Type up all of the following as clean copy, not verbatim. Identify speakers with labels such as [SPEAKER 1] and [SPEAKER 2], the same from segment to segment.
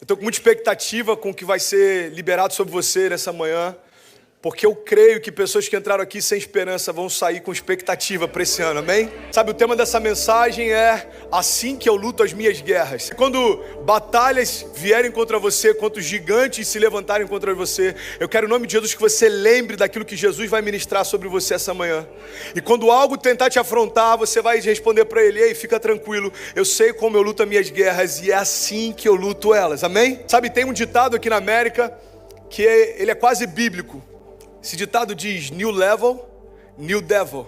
[SPEAKER 1] Eu estou com muita expectativa com o que vai ser liberado sobre você nessa manhã, porque eu creio que pessoas que entraram aqui sem esperança vão sair com expectativa para esse ano, amém? Sabe, o tema dessa mensagem é assim que eu luto as minhas guerras. Quando batalhas vierem contra você, quando os gigantes se levantarem contra você, eu quero em nome de Jesus que você lembre daquilo que Jesus vai ministrar sobre você essa manhã. E quando algo tentar te afrontar, você vai responder para ele: ei, fica tranquilo, eu sei como eu luto as minhas guerras e é assim que eu luto elas, amém? Sabe, tem um ditado aqui na América que ele é quase bíblico. Esse ditado diz: new level, new devil.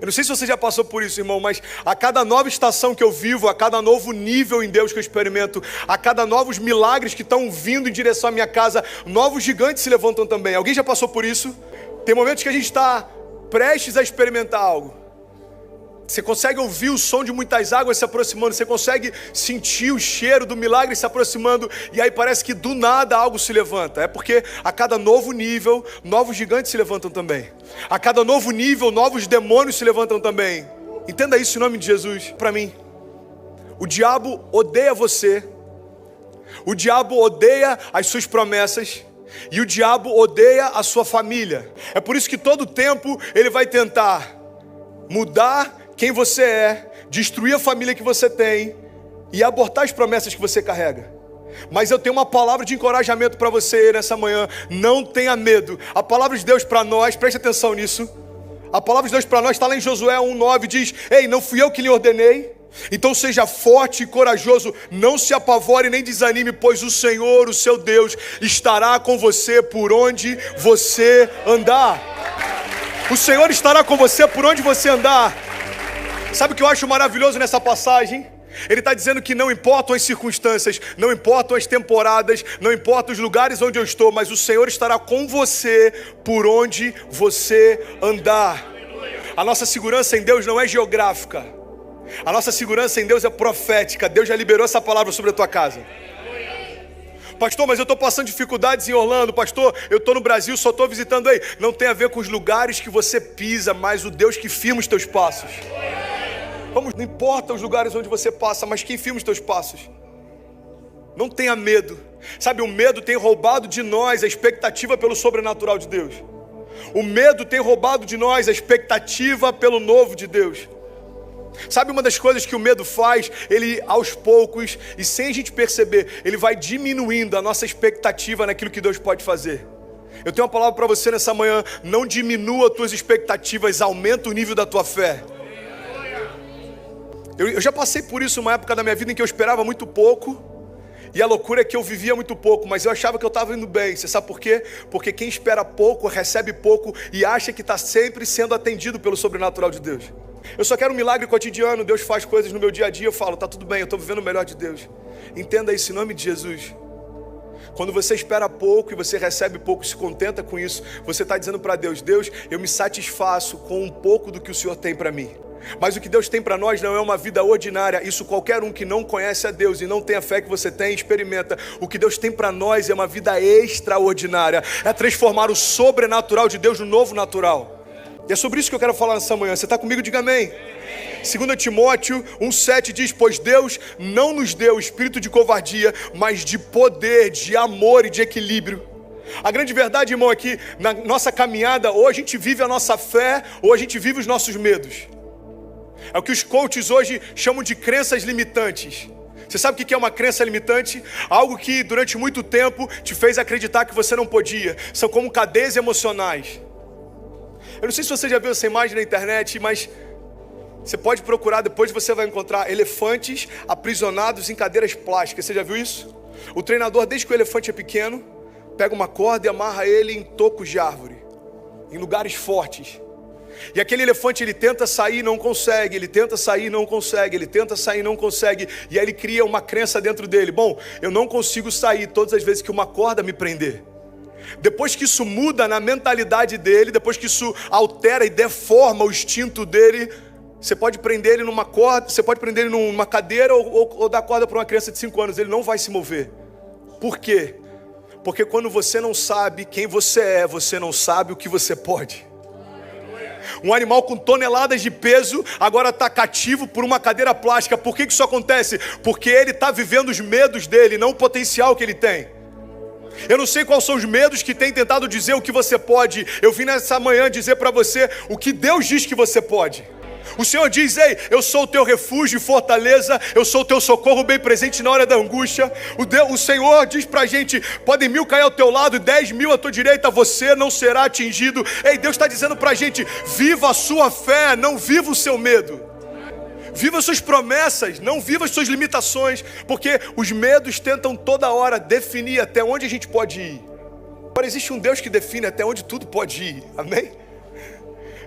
[SPEAKER 1] Eu não sei se você já passou por isso, irmão, mas a cada nova estação que eu vivo, a cada novo nível em Deus que eu experimento, a cada novos milagres que estão vindo em direção à minha casa, novos gigantes se levantam também. Alguém já passou por isso? Tem momentos que a gente está prestes a experimentar algo. Você consegue ouvir o som de muitas águas se aproximando, você consegue sentir o cheiro do milagre se aproximando, e aí parece que do nada algo se levanta. É porque a cada novo nível, novos gigantes se levantam também. A cada novo nível, novos demônios se levantam também. Entenda isso em nome de Jesus. Para mim, o diabo odeia você, o diabo odeia as suas promessas, e o diabo odeia a sua família. É por isso que todo tempo ele vai tentar mudar quem você é, destruir a família que você tem e abortar as promessas que você carrega. Mas eu tenho uma palavra de encorajamento para você nessa manhã: não tenha medo. A palavra de Deus para nós, preste atenção nisso, a palavra de Deus para nós está lá em Josué 1:9, diz: ei, não fui eu que lhe ordenei? Então seja forte e corajoso, não se apavore nem desanime, pois o Senhor, o seu Deus, estará com você por onde você andar. O Senhor estará com você por onde você andar. Sabe o que eu acho maravilhoso nessa passagem? Ele está dizendo que não importam as circunstâncias, não importam as temporadas, não importam os lugares onde eu estou, mas o Senhor estará com você por onde você andar. A nossa segurança em Deus não é geográfica, a nossa segurança em Deus é profética. Deus já liberou essa palavra sobre a tua casa. Pastor, mas eu estou passando dificuldades em Orlando. Pastor, eu estou no Brasil, só estou visitando aí. Não tem a ver com os lugares que você pisa, mas o Deus que firma os teus passos. Vamos, não importa os lugares onde você passa, mas quem firma os teus passos. Não tenha medo. Sabe, o medo tem roubado de nós a expectativa pelo sobrenatural de Deus. O medo tem roubado de nós a expectativa pelo novo de Deus. Sabe, uma das coisas que o medo faz, ele aos poucos e sem a gente perceber, ele vai diminuindo a nossa expectativa naquilo que Deus pode fazer. Eu tenho uma palavra para você nessa manhã: não diminua as tuas expectativas, aumenta o nível da tua fé. Eu já passei por isso uma época da minha vida em que eu esperava muito pouco, e a loucura é que eu vivia muito pouco, mas eu achava que eu estava indo bem. Você sabe por quê? Porque quem espera pouco, recebe pouco e acha que está sempre sendo atendido pelo sobrenatural de Deus. Eu só quero um milagre cotidiano, Deus faz coisas no meu dia a dia, eu falo, tá tudo bem, eu estou vivendo o melhor de Deus. Entenda isso em nome de Jesus. Quando você espera pouco e você recebe pouco, se contenta com isso, você está dizendo para Deus: Deus, eu me satisfaço com um pouco do que o Senhor tem para mim. Mas o que Deus tem para nós não é uma vida ordinária. Isso qualquer um que não conhece a Deus e não tem a fé que você tem, experimenta. O que Deus tem para nós é uma vida extraordinária. É transformar o sobrenatural de Deus no novo natural. E é sobre isso que eu quero falar nessa manhã. Você está comigo? Diga amém. 2 Timóteo 1:7 diz: pois Deus não nos deu espírito de covardia, mas de poder, de amor e de equilíbrio. A grande verdade, irmão, é que na nossa caminhada, ou a gente vive a nossa fé, ou a gente vive os nossos medos. É o que os coaches hoje chamam de crenças limitantes. Você sabe o que é uma crença limitante? Algo que durante muito tempo te fez acreditar que você não podia. São como cadeias emocionais. Eu não sei se você já viu essa imagem na internet, mas você pode procurar, depois você vai encontrar elefantes aprisionados em cadeiras plásticas. Você já viu isso? O treinador, desde que o elefante é pequeno, pega uma corda e amarra ele em tocos de árvore, em lugares fortes. E aquele elefante, ele tenta sair, não consegue, ele tenta sair, não consegue, ele tenta sair, não consegue. E aí ele cria uma crença dentro dele: bom, eu não consigo sair todas as vezes que uma corda me prender. Depois que isso muda na mentalidade dele, depois que isso altera e deforma o instinto dele, você pode prender ele numa corda, você pode prender ele numa cadeira ou dar corda para uma criança de 5 anos, ele não vai se mover. Por quê? Porque quando você não sabe quem você é, você não sabe o que você pode. Um animal com toneladas de peso agora está cativo por uma cadeira plástica. Por que isso acontece? Porque ele está vivendo os medos dele, não o potencial que ele tem. Eu não sei quais são os medos que tem tentado dizer o que você pode. Eu vim nessa manhã dizer para você o que Deus diz que você pode. O Senhor diz: ei, eu sou o teu refúgio e fortaleza, eu sou o teu socorro bem presente na hora da angústia. O Senhor diz pra gente: podem 1000 cair ao teu lado e 10.000 à tua direita, você não será atingido. Ei, Deus está dizendo pra gente: viva a sua fé, não viva o seu medo. Viva as suas promessas, não viva as suas limitações, porque os medos tentam toda hora definir até onde a gente pode ir. Agora existe um Deus que define até onde tudo pode ir, amém?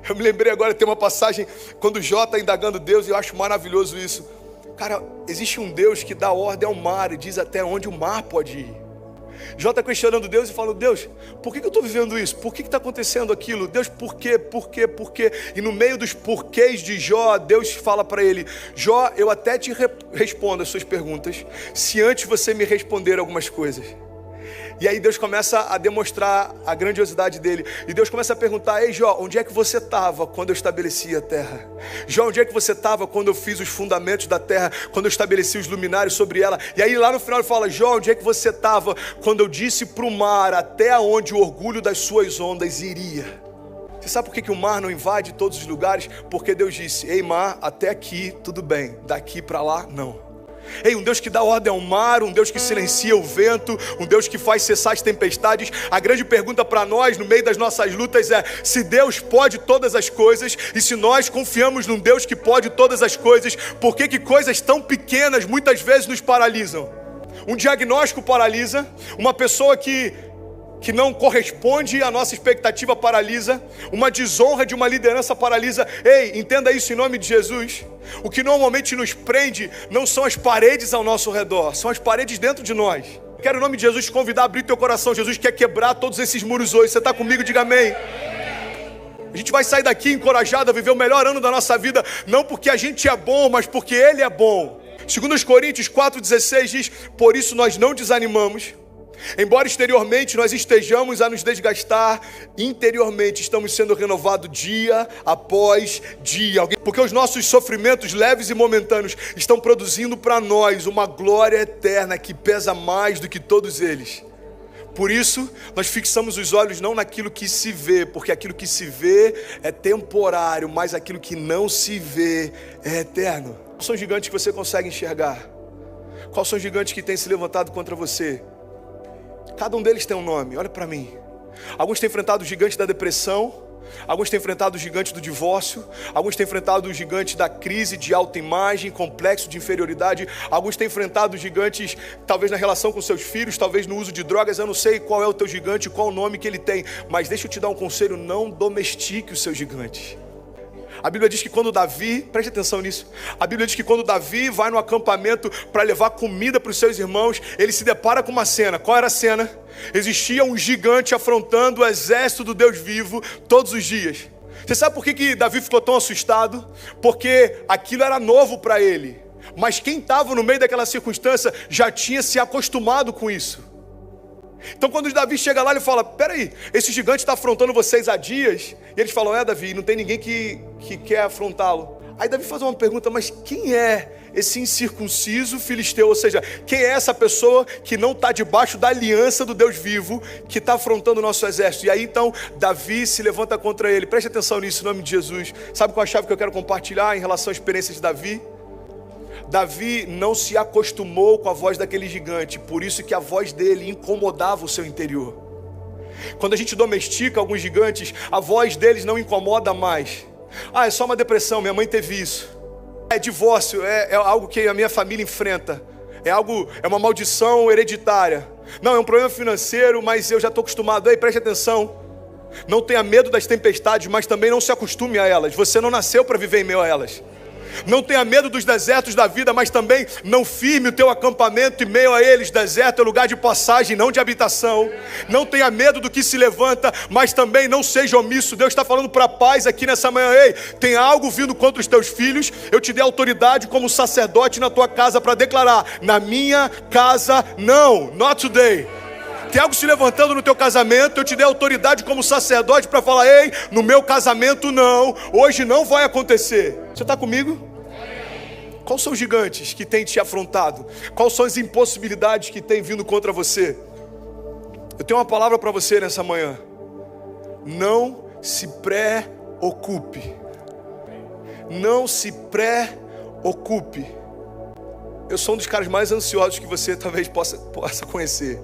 [SPEAKER 1] Eu me lembrei agora, tem uma passagem, quando Jó está indagando Deus, e eu acho maravilhoso isso. Cara, existe um Deus que dá ordem ao mar e diz até onde o mar pode ir. Jó está questionando Deus e falando: Deus, por que eu estou vivendo isso? Por que está acontecendo aquilo? Deus, por quê? Por quê? Por quê? E no meio dos porquês de Jó, Deus fala para ele: Jó, eu até te respondo as suas perguntas, se antes você me responder algumas coisas. E aí Deus começa a demonstrar a grandiosidade dele. E Deus começa a perguntar: ei Jó, onde é que você estava quando eu estabeleci a terra? Jó, onde é que você estava quando eu fiz os fundamentos da terra? Quando eu estabeleci os luminares sobre ela? E aí lá no final ele fala: Jó, onde é que você estava quando eu disse para o mar até onde o orgulho das suas ondas iria? Você sabe por que o mar não invade todos os lugares? Porque Deus disse: ei mar, até aqui tudo bem, daqui para lá não. Ei, um Deus que dá ordem ao mar, um Deus que silencia o vento, um Deus que faz cessar as tempestades. A grande pergunta para nós, no meio das nossas lutas, é: se Deus pode todas as coisas, e se nós confiamos num Deus que pode todas as coisas, por que coisas tão pequenas muitas vezes nos paralisam? Um diagnóstico paralisa, uma pessoa que não corresponde à nossa expectativa paralisa, uma desonra de uma liderança paralisa. Ei, entenda isso em nome de Jesus. O que normalmente nos prende não são as paredes ao nosso redor, são as paredes dentro de nós. Quero em nome de Jesus te convidar a abrir teu coração. Jesus quer quebrar todos esses muros hoje. Você está comigo? Diga amém. A gente vai sair daqui encorajado a viver o melhor ano da nossa vida, não porque a gente é bom, mas porque Ele é bom. 2 Coríntios 4,16 diz: por isso nós não desanimamos. Embora exteriormente nós estejamos a nos desgastar, interiormente estamos sendo renovados dia após dia. Porque os nossos sofrimentos leves e momentâneos estão produzindo para nós uma glória eterna que pesa mais do que todos eles. Por isso, nós fixamos os olhos não naquilo que se vê, porque aquilo que se vê é temporário, mas aquilo que não se vê é eterno. Quais são os gigantes que você consegue enxergar? Quais são os gigantes que têm se levantado contra você? Cada um deles tem um nome, olha para mim. Alguns têm enfrentado o gigante da depressão, alguns têm enfrentado o gigante do divórcio, alguns têm enfrentado o gigante da crise de autoimagem, complexo de inferioridade, alguns têm enfrentado os gigantes talvez na relação com seus filhos, talvez no uso de drogas. Eu não sei qual é o teu gigante, qual o nome que ele tem, mas deixa eu te dar um conselho: não domestique os seus gigantes. A Bíblia diz que quando Davi, preste atenção nisso, a Bíblia diz que quando Davi vai no acampamento para levar comida para os seus irmãos, ele se depara com uma cena. Qual era a cena? Existia um gigante afrontando o exército do Deus vivo todos os dias. Você sabe por que Davi ficou tão assustado? Porque aquilo era novo para ele. Mas quem estava no meio daquela circunstância já tinha se acostumado com isso. Então quando Davi chega lá, ele fala: peraí, esse gigante está afrontando vocês há dias. E eles falam: é Davi, não tem ninguém que quer afrontá-lo. Aí Davi faz uma pergunta: mas quem é esse incircunciso filisteu? Ou seja, quem é essa pessoa que não está debaixo da aliança do Deus vivo, que está afrontando o nosso exército? E aí então Davi se levanta contra ele. Preste atenção nisso em nome de Jesus. Sabe qual é a chave que eu quero compartilhar em relação à experiência de Davi? Davi não se acostumou com a voz daquele gigante, por isso que a voz dele incomodava o seu interior. Quando a gente domestica alguns gigantes, a voz deles não incomoda mais. Ah, é só uma depressão, minha mãe teve isso. É divórcio, é algo que a minha família enfrenta. É uma maldição hereditária. Não, é um problema financeiro, mas eu já estou acostumado. Ei, preste atenção. Não tenha medo das tempestades, mas também não se acostume a elas. Você não nasceu para viver em meio a elas. Não tenha medo dos desertos da vida, mas também não firme o teu acampamento em meio a eles. Deserto é lugar de passagem, não de habitação. Não tenha medo do que se levanta, mas também não seja omisso. Deus está falando para paz aqui nessa manhã. Ei, tem algo vindo contra os teus filhos. Eu te dei autoridade como sacerdote na tua casa para declarar: na minha casa não, not today. Tem algo se levantando no teu casamento. Eu te dei autoridade como sacerdote para falar: ei, no meu casamento não, hoje não vai acontecer. Você está comigo? Quais são os gigantes que têm te afrontado? Quais são as impossibilidades que têm vindo contra você? Eu tenho uma palavra para você nessa manhã. Não se preocupe. Não se preocupe. Eu sou um dos caras mais ansiosos que você talvez possa conhecer.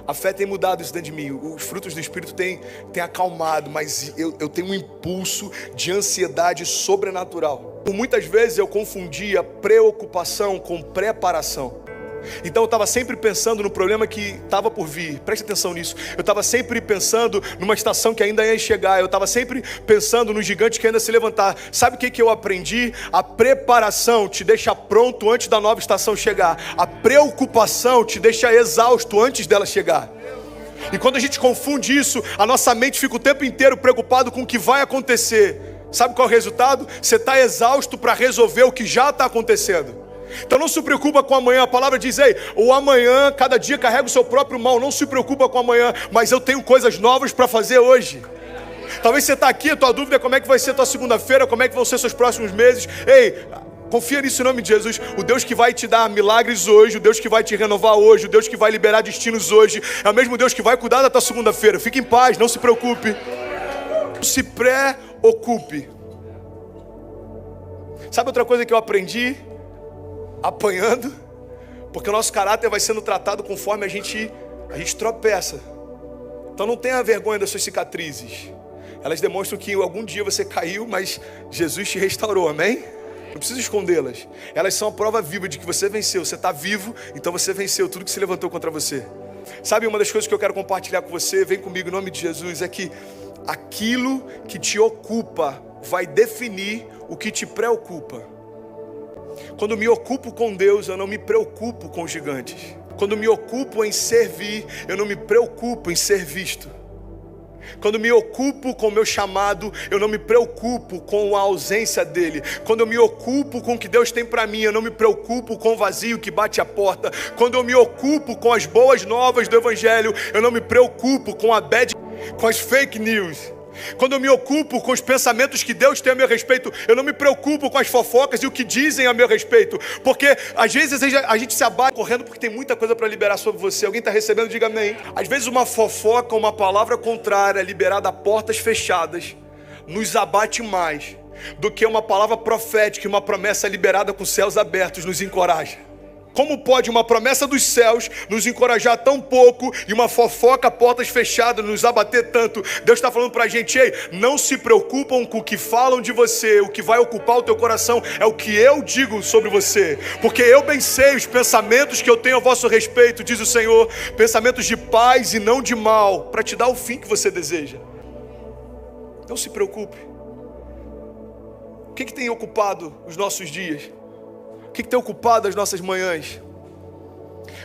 [SPEAKER 1] A fé tem mudado isso dentro de mim. Os frutos do Espírito têm acalmado, mas eu tenho um impulso de ansiedade sobrenatural. Por muitas vezes eu confundia preocupação com preparação. Então eu estava sempre pensando no problema que estava por vir. Preste atenção nisso. Eu estava sempre pensando numa estação que ainda ia chegar. Eu estava sempre pensando no gigante que ainda ia se levantar. Sabe o que eu aprendi? A preparação te deixa pronto antes da nova estação chegar. A preocupação te deixa exausto antes dela chegar. E quando a gente confunde isso, a nossa mente fica o tempo inteiro preocupado com o que vai acontecer. Sabe qual é o resultado? Você está exausto para resolver o que já está acontecendo. Então não se preocupa com amanhã. A palavra diz: ei, o amanhã, cada dia carrega o seu próprio mal. Não se preocupa com amanhã, mas eu tenho coisas novas para fazer hoje. Talvez você está aqui, a tua dúvida é como é que vai ser a tua segunda-feira, como é que vão ser seus próximos meses. Ei, confia nisso em nome de Jesus. O Deus que vai te dar milagres hoje, o Deus que vai te renovar hoje, o Deus que vai liberar destinos hoje, é o mesmo Deus que vai cuidar da tua segunda-feira. Fique em paz, não se preocupe. Não se preocupe. Sabe outra coisa que eu aprendi? Apanhando, porque o nosso caráter vai sendo tratado conforme a gente tropeça. Então não tenha vergonha das suas cicatrizes. Elas demonstram que algum dia você caiu, mas Jesus te restaurou, amém? Não precisa escondê-las. Elas são a prova viva de que você venceu. Você está vivo, então você venceu tudo que se levantou contra você. Sabe, uma das coisas que eu quero compartilhar com você, vem comigo em nome de Jesus, é que aquilo que te ocupa vai definir o que te preocupa. Quando me ocupo com Deus, eu não me preocupo com os gigantes. Quando me ocupo em servir, eu não me preocupo em ser visto. Quando me ocupo com o meu chamado, eu não me preocupo com a ausência dele. Quando eu me ocupo com o que Deus tem para mim, eu não me preocupo com o vazio que bate a porta. Quando eu me ocupo com as boas novas do Evangelho, eu não me preocupo com com as fake news. Quando eu me ocupo com os pensamentos que Deus tem a meu respeito, eu não me preocupo com as fofocas e o que dizem a meu respeito. Porque às vezes a gente se abate correndo porque tem muita coisa para liberar sobre você. Alguém está recebendo? Diga amém. Às vezes uma fofoca, uma palavra contrária liberada a portas fechadas nos abate mais do que uma palavra profética e uma promessa liberada com os céus abertos nos encoraja. Como pode uma promessa dos céus nos encorajar tão pouco e uma fofoca, portas fechadas, nos abater tanto? Deus está falando para a gente: ei, não se preocupam com o que falam de você. O que vai ocupar o teu coração é o que eu digo sobre você. Porque eu bem sei os pensamentos que eu tenho a vosso respeito, diz o Senhor. Pensamentos de paz e não de mal, para te dar o fim que você deseja. Não se preocupe. O que tem ocupado os nossos dias? O que tem ocupado as nossas manhãs?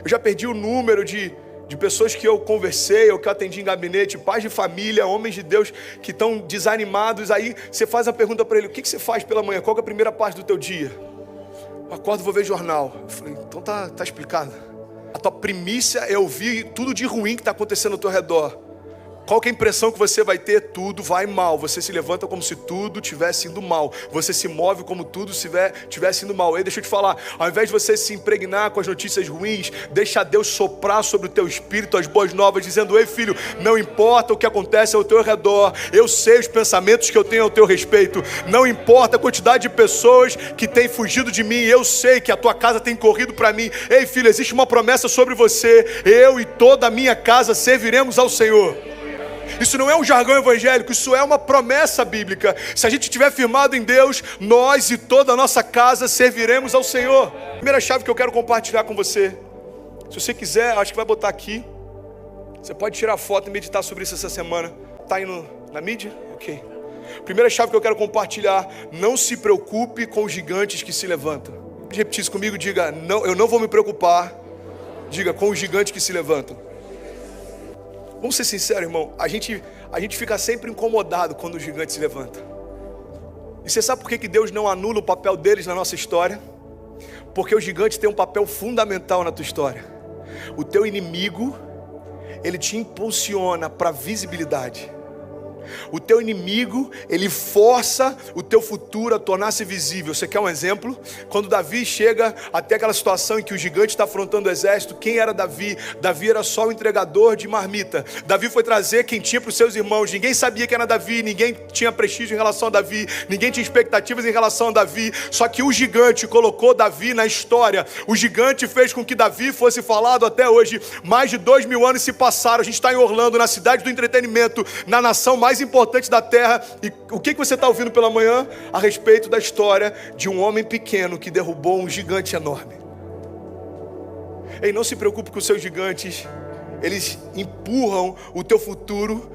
[SPEAKER 1] Eu já perdi o número de pessoas que eu conversei, ou que eu atendi em gabinete, pais de família, homens de Deus que estão desanimados. Aí você faz a pergunta para ele: o que você faz pela manhã? Qual é a primeira parte do teu dia? Eu acordo e vou ver jornal. Eu falei: então tá explicado. A tua primícia é ouvir tudo de ruim que está acontecendo ao teu redor. Qual que é a impressão que você vai ter? Tudo vai mal. Você se levanta como se tudo estivesse indo mal. Você se move como tudo estivesse indo mal. E deixa eu te falar, ao invés de você se impregnar com as notícias ruins, deixa Deus soprar sobre o teu espírito as boas novas, dizendo: ei filho, não importa o que acontece ao teu redor, eu sei os pensamentos que eu tenho ao teu respeito. Não importa a quantidade de pessoas que têm fugido de mim, eu sei que a tua casa tem corrido para mim. Ei filho, existe uma promessa sobre você: eu e toda a minha casa serviremos ao Senhor. Isso não é um jargão evangélico, isso é uma promessa bíblica. Se a gente estiver firmado em Deus, nós e toda a nossa casa serviremos ao Senhor. Primeira chave que eu quero compartilhar com você. Se você quiser, acho que vai botar aqui. Você pode tirar foto e meditar sobre isso essa semana. Está aí na mídia? Ok. Primeira chave que eu quero compartilhar: não se preocupe com os gigantes que se levantam. Pode repetir isso comigo, diga: não, eu não vou me preocupar. Diga: com os gigantes que se levantam. Vamos ser sinceros, irmão, a gente fica sempre incomodado quando o gigante se levanta. E você sabe por que Deus não anula o papel deles na nossa história? Porque o gigante tem um papel fundamental na tua história. O teu inimigo, ele te impulsiona para visibilidade. O teu inimigo, ele força o teu futuro a tornar-se visível. Você quer um exemplo? Quando Davi chega até aquela situação em que o gigante está afrontando o exército, quem era Davi? Davi era só o entregador de marmita. Davi foi trazer quem tinha para os seus irmãos. Ninguém sabia que era Davi, ninguém tinha prestígio em relação a Davi, ninguém tinha expectativas em relação a Davi. Só que o gigante colocou Davi na história. O gigante fez com que Davi fosse falado até hoje. Mais de 2000 anos se passaram. A gente está em Orlando, na cidade do entretenimento, na nação mais importante da terra. E o que você está ouvindo pela manhã? A respeito da história de um homem pequeno que derrubou um gigante enorme. Ei, não se preocupe com os seus gigantes. Eles empurram o teu futuro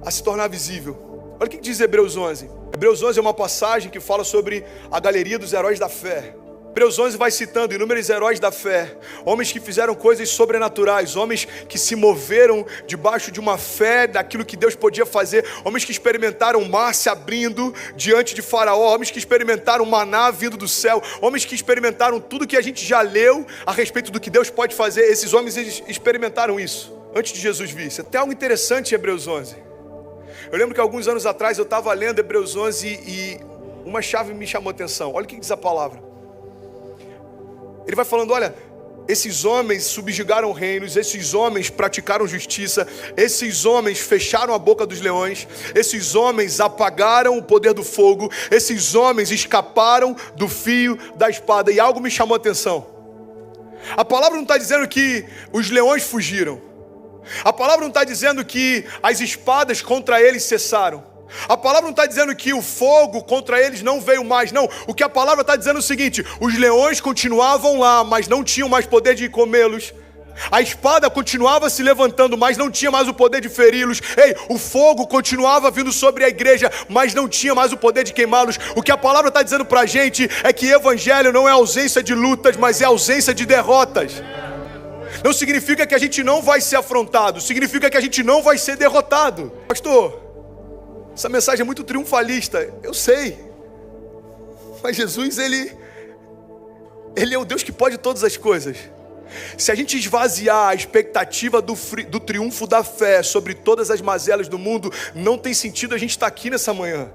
[SPEAKER 1] a se tornar visível. Olha o que diz Hebreus 11. Hebreus 11 é uma passagem que fala sobre a galeria dos heróis da fé. Hebreus 11 vai citando inúmeros heróis da fé, homens que fizeram coisas sobrenaturais, homens que se moveram debaixo de uma fé daquilo que Deus podia fazer, homens que experimentaram o mar se abrindo diante de Faraó, homens que experimentaram o maná vindo do céu, homens que experimentaram tudo que a gente já leu a respeito do que Deus pode fazer. Esses homens experimentaram isso antes de Jesus vir. Isso é até algo interessante em Hebreus 11. Eu lembro que alguns anos atrás eu estava lendo Hebreus 11 e uma chave me chamou a atenção. Olha o que diz a palavra. Ele vai falando, olha, esses homens subjugaram reinos, esses homens praticaram justiça, esses homens fecharam a boca dos leões, esses homens apagaram o poder do fogo, esses homens escaparam do fio da espada. E algo me chamou a atenção. A palavra não está dizendo que os leões fugiram. A palavra não está dizendo que as espadas contra eles cessaram. A palavra não está dizendo que o fogo contra eles não veio mais, não. O que a palavra está dizendo é o seguinte: os leões continuavam lá, mas não tinham mais poder de comê-los. A espada continuava se levantando, mas não tinha mais o poder de feri-los. Ei, o fogo continuava vindo sobre a igreja, mas não tinha mais o poder de queimá-los. O que a palavra está dizendo para a gente é que evangelho não é ausência de lutas, mas é ausência de derrotas. Não significa que a gente não vai ser afrontado, significa que a gente não vai ser derrotado. Pastor, essa mensagem é muito triunfalista, eu sei. Mas Jesus, Ele é o Deus que pode todas as coisas. Se a gente esvaziar a expectativa do triunfo da fé sobre todas as mazelas do mundo, não tem sentido a gente estar aqui nessa manhã.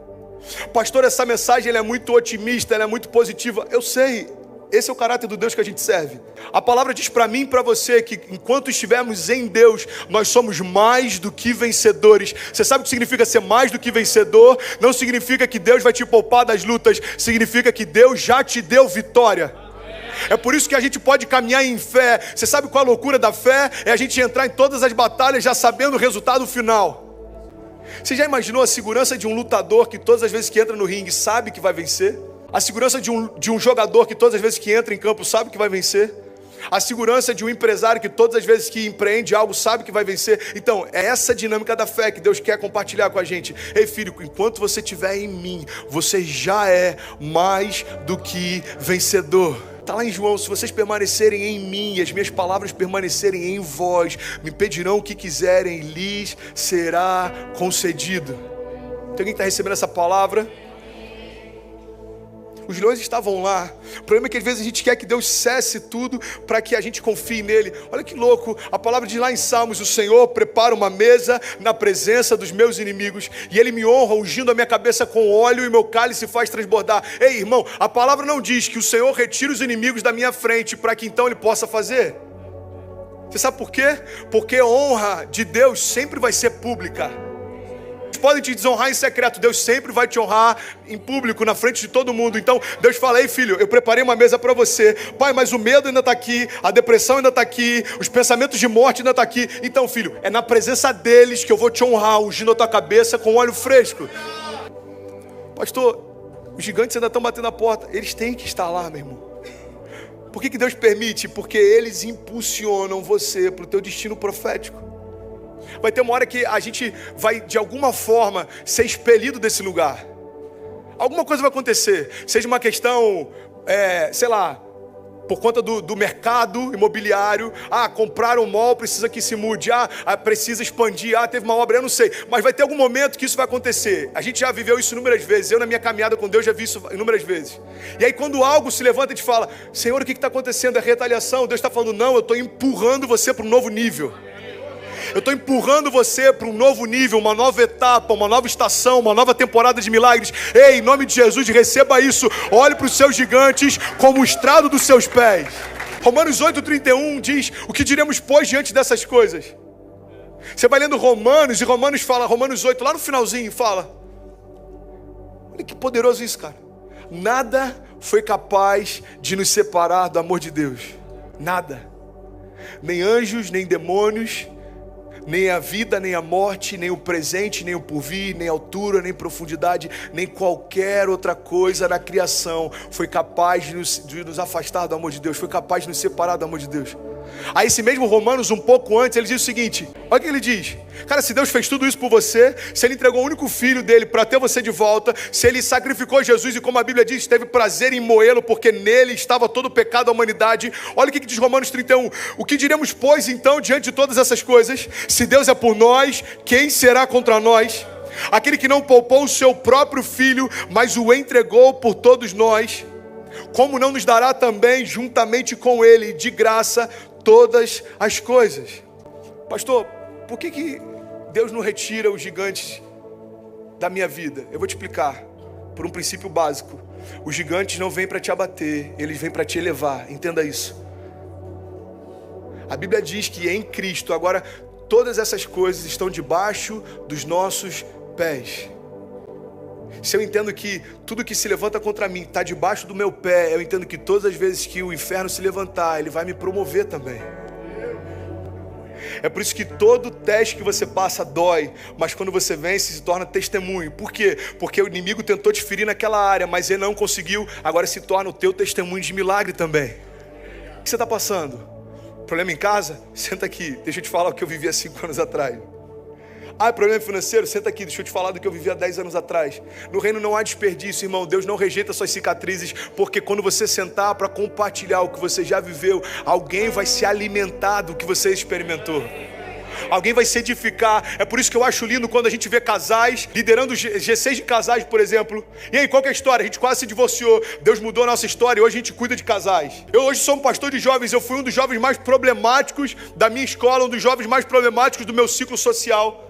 [SPEAKER 1] Pastor, essa mensagem ela é muito otimista, ela é muito positiva. Eu sei. Esse é o caráter do Deus que a gente serve. A palavra diz para mim e para você que enquanto estivermos em Deus, nós somos mais do que vencedores. Você sabe o que significa ser mais do que vencedor? Não significa que Deus vai te poupar das lutas, significa que Deus já te deu vitória. É por isso que a gente pode caminhar em fé. Você sabe qual a loucura da fé? É a gente entrar em todas as batalhas já sabendo o resultado final. Você já imaginou a segurança de um lutador que todas as vezes que entra no ringue sabe que vai vencer? A segurança de um jogador que todas as vezes que entra em campo sabe que vai vencer? A segurança de um empresário que todas as vezes que empreende algo sabe que vai vencer? Então, é essa dinâmica da fé que Deus quer compartilhar com a gente. Ei filho, enquanto você estiver em mim, você já é mais do que vencedor. Está lá em João, se vocês permanecerem em mim e as minhas palavras permanecerem em vós, me pedirão o que quiserem, lhes será concedido. Tem alguém que está recebendo essa palavra? Os leões estavam lá. O problema é que às vezes a gente quer que Deus cesse tudo para que a gente confie nele. Olha que louco, a palavra diz lá em Salmos: o Senhor prepara uma mesa na presença dos meus inimigos e Ele me honra ungindo a minha cabeça com óleo e meu cálice faz transbordar. Ei irmão, a palavra não diz que o Senhor retira os inimigos da minha frente para que então Ele possa fazer. Você sabe por quê? Porque a honra de Deus sempre vai ser pública. Podem te desonrar em secreto, Deus sempre vai te honrar em público, na frente de todo mundo. Então Deus fala: ei filho, eu preparei uma mesa para você. Pai, mas o medo ainda está aqui, a depressão ainda está aqui, os pensamentos de morte ainda estão aqui. Então filho, é na presença deles que eu vou te honrar, ungindo a tua cabeça com óleo fresco. Pastor, os gigantes ainda estão batendo a porta. Eles têm que estar lá, meu irmão. Por que Deus permite? Porque eles impulsionam você para o teu destino profético. Vai ter uma hora que a gente vai, de alguma forma, ser expelido desse lugar. Alguma coisa vai acontecer. Seja uma questão, sei lá, por conta do mercado imobiliário. Comprar um mall, precisa que se mude. Precisa expandir. Teve uma obra, eu não sei. Mas vai ter algum momento que isso vai acontecer. A gente já viveu isso inúmeras vezes. Eu, na minha caminhada com Deus, já vi isso inúmeras vezes. E aí, quando algo se levanta e te fala: Senhor, o que está acontecendo? É retaliação. Deus está falando: não, eu estou empurrando você para um novo nível. Eu estou empurrando você para um novo nível, uma nova etapa, uma nova estação, uma nova temporada de milagres. Ei, em nome de Jesus, receba isso. Olhe para os seus gigantes como o estrado dos seus pés. Romanos 8,31 diz: o que diremos, pois, diante dessas coisas? Você vai lendo Romanos, e Romanos fala, Romanos 8, lá no finalzinho, fala. Olha que poderoso isso, cara. Nada foi capaz de nos separar do amor de Deus. Nada. Nem anjos, nem demônios, nem a vida, nem a morte, nem o presente, nem o porvir, nem altura, nem profundidade, nem qualquer outra coisa na criação foi capaz de nos afastar do amor de Deus, foi capaz de nos separar do amor de Deus. Aí esse mesmo Romanos, um pouco antes, ele diz o seguinte: olha o que ele diz. Cara, se Deus fez tudo isso por você, se Ele entregou o único filho dele para ter você de volta, se Ele sacrificou Jesus e, como a Bíblia diz, teve prazer em moê-lo, porque nele estava todo o pecado da humanidade. Olha o que diz Romanos 31. O que diremos, pois, então, diante de todas essas coisas? Se Deus é por nós, quem será contra nós? Aquele que não poupou o seu próprio filho, mas o entregou por todos nós, como não nos dará também, juntamente com ele, de graça, todas as coisas? Pastor, por que Deus não retira os gigantes da minha vida? Eu vou te explicar, por um princípio básico. Os gigantes não vêm para te abater, eles vêm para te elevar, entenda isso. A Bíblia diz que em Cristo, agora, todas essas coisas estão debaixo dos nossos pés. Se eu entendo que tudo que se levanta contra mim está debaixo do meu pé, eu entendo que todas as vezes que o inferno se levantar, ele vai me promover também. É por isso que todo teste que você passa dói, mas quando você vence, se torna testemunho. Por quê? Porque o inimigo tentou te ferir naquela área, mas ele não conseguiu, agora se torna o teu testemunho de milagre também. O que você está passando? Problema em casa? Senta aqui, deixa eu te falar o que eu vivi há 5 anos atrás. Ah, problema financeiro? Senta aqui, deixa eu te falar do que eu vivi há 10 anos atrás. No reino não há desperdício, irmão. Deus não rejeita suas cicatrizes, porque quando você sentar para compartilhar o que você já viveu, alguém vai se alimentar do que você experimentou. Alguém vai se edificar. É por isso que eu acho lindo quando a gente vê casais liderando G6 de casais, por exemplo. E aí, qual que é a história? A gente quase se divorciou. Deus mudou a nossa história e hoje a gente cuida de casais. Eu hoje sou um pastor de jovens. Eu fui um dos jovens mais problemáticos da minha escola, um dos jovens mais problemáticos do meu ciclo social.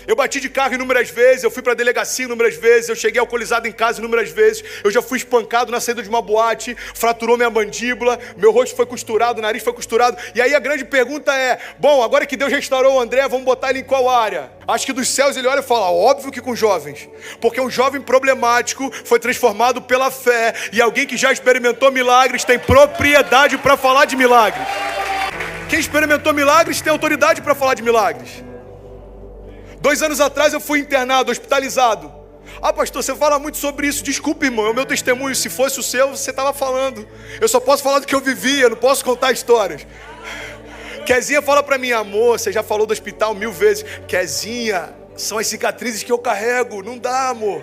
[SPEAKER 1] Eu bati de carro inúmeras vezes, eu fui para a delegacia inúmeras vezes, eu cheguei alcoolizado em casa inúmeras vezes, eu já fui espancado na saída de uma boate, fraturou minha mandíbula, meu rosto foi costurado, o nariz foi costurado. E aí a grande pergunta é, bom, agora que Deus restaurou o André, vamos botar ele em qual área? Acho que dos céus ele olha e fala, óbvio que com jovens, porque um jovem problemático foi transformado pela fé, e alguém que já experimentou milagres tem propriedade para falar de milagres. Quem experimentou milagres tem autoridade para falar de milagres. 2 anos atrás eu fui internado, hospitalizado. Ah, pastor, você fala muito sobre isso. Desculpa, irmão, é o meu testemunho. Se fosse o seu, você estava falando. Eu só posso falar do que eu vivi, eu não posso contar histórias. Kezinha fala para mim, amor, você já falou do hospital 1000 vezes. Kezinha, são as cicatrizes que eu carrego. Não dá, amor.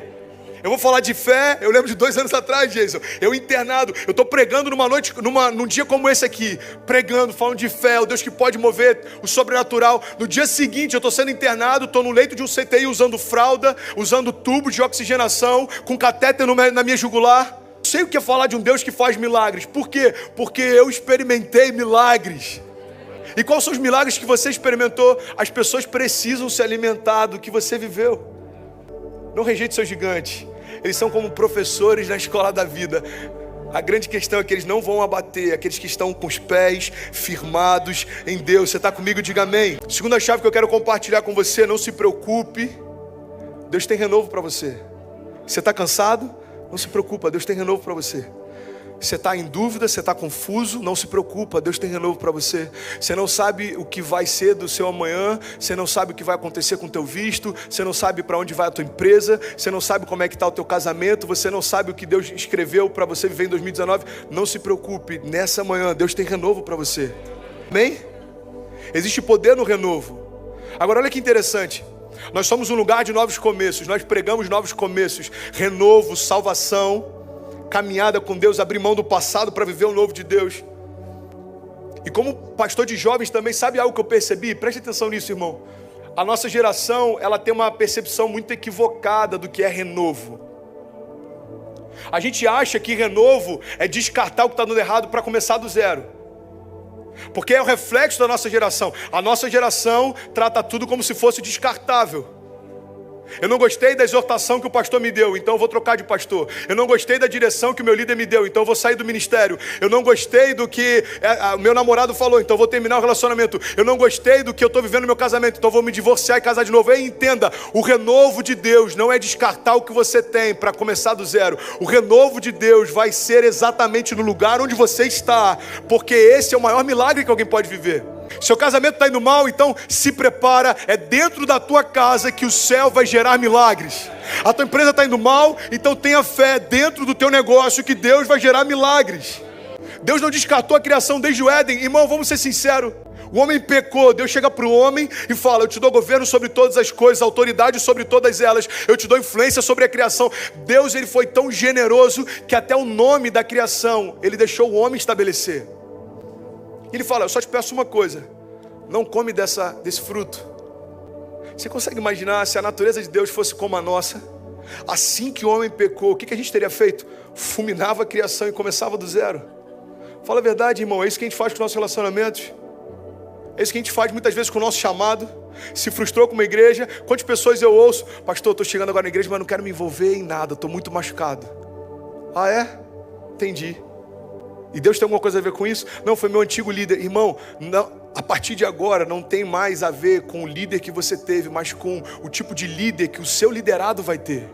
[SPEAKER 1] Eu vou falar de fé, eu lembro de 2 anos atrás, Jason, eu internado, eu estou pregando num dia como esse aqui, pregando, falando de fé, o Deus que pode mover o sobrenatural. No dia seguinte eu estou sendo internado, estou no leito de um CTI usando fralda, usando tubo de oxigenação, com catéter na minha jugular. Não sei o que é falar de um Deus que faz milagres. Por quê? Porque eu experimentei milagres. E quais são os milagres que você experimentou? As pessoas precisam se alimentar do que você viveu. Não rejeite seus gigantes. Eles são como professores na escola da vida. A grande questão é que eles não vão abater aqueles que estão com os pés firmados em Deus. Você está comigo? Diga amém. Segunda chave que eu quero compartilhar com você: não se preocupe. Deus tem renovo para você. Você está cansado? Não se preocupa, Deus tem renovo para você. Você está em dúvida, você está confuso, não se preocupa, Deus tem renovo para você. Você não sabe o que vai ser do seu amanhã, você não sabe o que vai acontecer com o teu visto, você não sabe para onde vai a tua empresa, você não sabe como é que está o teu casamento, você não sabe o que Deus escreveu para você viver em 2019. Não se preocupe, nessa manhã Deus tem renovo para você. Amém? Existe poder no renovo. Agora olha que interessante. Nós somos um lugar de novos começos, nós pregamos novos começos, renovo, salvação, caminhada com Deus, abrir mão do passado para viver o novo de Deus. E como pastor de jovens também, sabe algo que eu percebi? Preste atenção nisso, irmão. A nossa geração, ela tem uma percepção muito equivocada do que é renovo. A gente acha que renovo é descartar o que está dando errado para começar do zero. Porque é o reflexo da nossa geração. A nossa geração trata tudo como se fosse descartável. Eu não gostei da exortação que o pastor me deu, então eu vou trocar de pastor. Eu não gostei da direção que o meu líder me deu, então eu vou sair do ministério. Eu não gostei do que o meu namorado falou, então eu vou terminar o relacionamento. Eu não gostei do que eu estou vivendo no meu casamento, então eu vou me divorciar e casar de novo. E entenda, o renovo de Deus não é descartar o que você tem para começar do zero. O renovo de Deus vai ser exatamente no lugar onde você está, porque esse é o maior milagre que alguém pode viver. Seu casamento está indo mal, então se prepara. É dentro da tua casa que o céu vai gerar milagres. A tua empresa está indo mal, então tenha fé dentro do teu negócio que Deus vai gerar milagres. Deus não descartou a criação desde o Éden. Irmão, vamos ser sinceros. O homem pecou, Deus chega para o homem e fala: eu te dou governo sobre todas as coisas, autoridade sobre todas elas, eu te dou influência sobre a criação. Deus, ele foi tão generoso que até o nome da criação ele deixou o homem estabelecer. Ele fala: eu só te peço uma coisa, não come desse fruto. Você consegue imaginar se a natureza de Deus fosse como a nossa? Assim que o homem pecou, o que a gente teria feito? Fulminava a criação e começava do zero. Fala a verdade, irmão, é isso que a gente faz com os nossos relacionamentos. É isso que a gente faz muitas vezes com o nosso chamado. Se frustrou com uma igreja. Quantas pessoas eu ouço: pastor, estou chegando agora na igreja, mas não quero me envolver em nada, estou muito machucado. Ah, é? Entendi. E Deus tem alguma coisa a ver com isso? Não, foi meu antigo líder. Irmão, não, a partir de agora não tem mais a ver com o líder que você teve, mas com o tipo de líder que o seu liderado vai ter.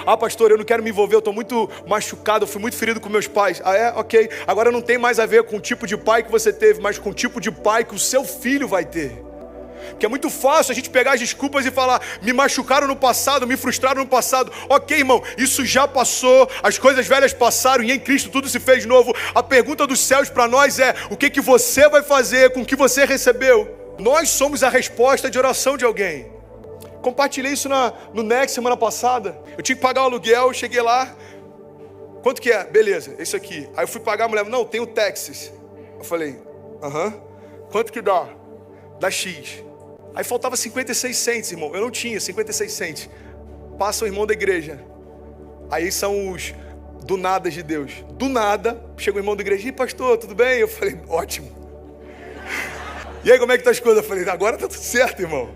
[SPEAKER 1] Ah, pastor, eu não quero me envolver, eu estou muito machucado, eu fui muito ferido com meus pais. Ah, é? Ok. Agora não tem mais a ver com o tipo de pai que você teve, mas com o tipo de pai que o seu filho vai ter. Porque é muito fácil a gente pegar as desculpas e falar: me machucaram no passado, me frustraram no passado. Ok, irmão, isso já passou, as coisas velhas passaram e em Cristo tudo se fez novo. A pergunta dos céus para nós é: o que você vai fazer com o que você recebeu? Nós somos a resposta de oração de alguém. Compartilhei isso no Next semana passada. Eu tinha que pagar o aluguel, eu cheguei lá. Quanto que é? Beleza, isso aqui. Aí eu fui pagar, a mulher: não, tem o Texas. Eu falei: aham. Quanto que dá? Dá X. Aí faltava 56 cents, irmão. Eu não tinha 56 cents. Passa o irmão da igreja. Aí são os do nada de Deus. Do nada, chega o irmão da igreja: e pastor, tudo bem? Eu falei: ótimo. E aí, como é que tá as coisas? Eu falei: agora tá tudo certo, irmão.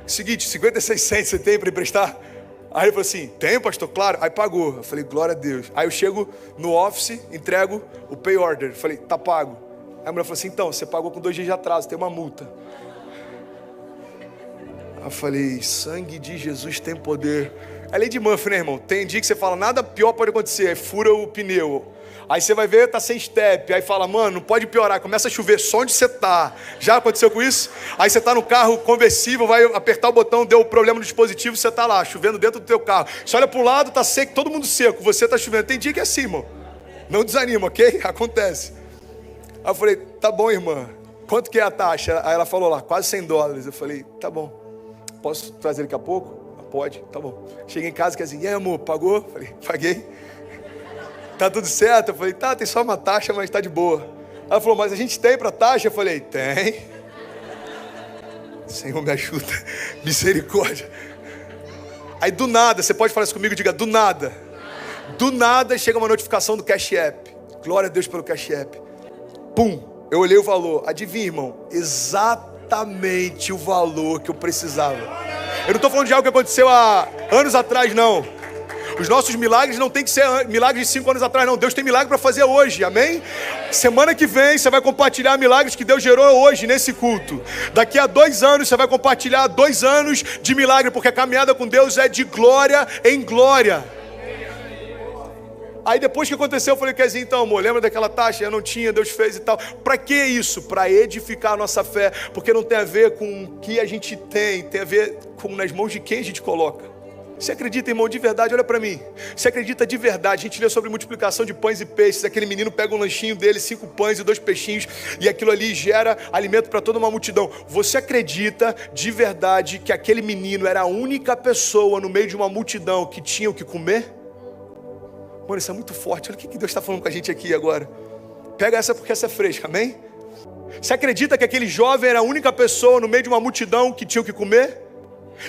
[SPEAKER 1] Seguinte, 56 cents você tem para emprestar? Aí ele falou assim: tenho, pastor, claro. Aí pagou. Eu falei: glória a Deus. Aí eu chego no office, entrego o pay order. Eu falei: tá pago. Aí a mulher falou assim: então, você pagou com 2 dias de atraso, tem uma multa. Aí eu falei: sangue de Jesus tem poder. É lei de Murphy, né, irmão? Tem dia que você fala: nada pior pode acontecer. Aí fura o pneu. Aí você vai ver, tá sem step. Aí fala: mano, não pode piorar. Começa a chover só onde você tá. Já aconteceu com isso? Aí você tá no carro conversível, vai apertar o botão, deu problema no dispositivo, você tá lá, chovendo dentro do teu carro. Você olha pro lado, tá seco, todo mundo seco, você tá chovendo. Tem dia que é assim, irmão. Não desanima, ok? Acontece. Aí eu falei: tá bom, irmã. Quanto que é a taxa? Aí ela falou lá: quase $100. Eu falei: tá bom. Posso trazer daqui a pouco? Pode, tá bom. Cheguei em casa, quer dizer: e aí, amor, pagou? Eu falei: paguei. Tá tudo certo? Eu falei: tá, tem só uma taxa, mas tá de boa. Ela falou: mas a gente tem pra taxa? Eu falei: tem. Senhor, me ajuda. Misericórdia. Aí do nada, você pode falar isso comigo? Diga: do nada. Do nada chega uma notificação do Cash App. Glória a Deus pelo Cash App. Pum, eu olhei o valor. Adivinha, irmão? Exatamente o valor que eu precisava. Eu não estou falando de algo que aconteceu há anos atrás, não. Os nossos milagres não tem que ser milagres de 5 anos atrás, não. Deus tem milagre para fazer hoje, amém? Semana que vem você vai compartilhar milagres que Deus gerou hoje nesse culto. Daqui a 2 anos você vai compartilhar 2 anos de milagre, porque a caminhada com Deus é de glória em glória. Aí depois que aconteceu, eu falei: quer dizer, então, amor, lembra daquela taxa? Eu não tinha, Deus fez e tal. Para que isso? Para edificar a nossa fé, porque não tem a ver com o que a gente tem a ver com nas mãos de quem a gente coloca. Você acredita, irmão, de verdade? Olha para mim. Você acredita de verdade? A gente lê sobre multiplicação de pães e peixes. Aquele menino pega um lanchinho dele, 5 pães e 2 peixinhos, e aquilo ali gera alimento para toda uma multidão. Você acredita de verdade que aquele menino era a única pessoa no meio de uma multidão que tinha o que comer? Mano, isso é muito forte. Olha o que Deus está falando com a gente aqui agora. Pega essa porque essa é fresca, amém? Você acredita que aquele jovem era a única pessoa no meio de uma multidão que tinha o que comer?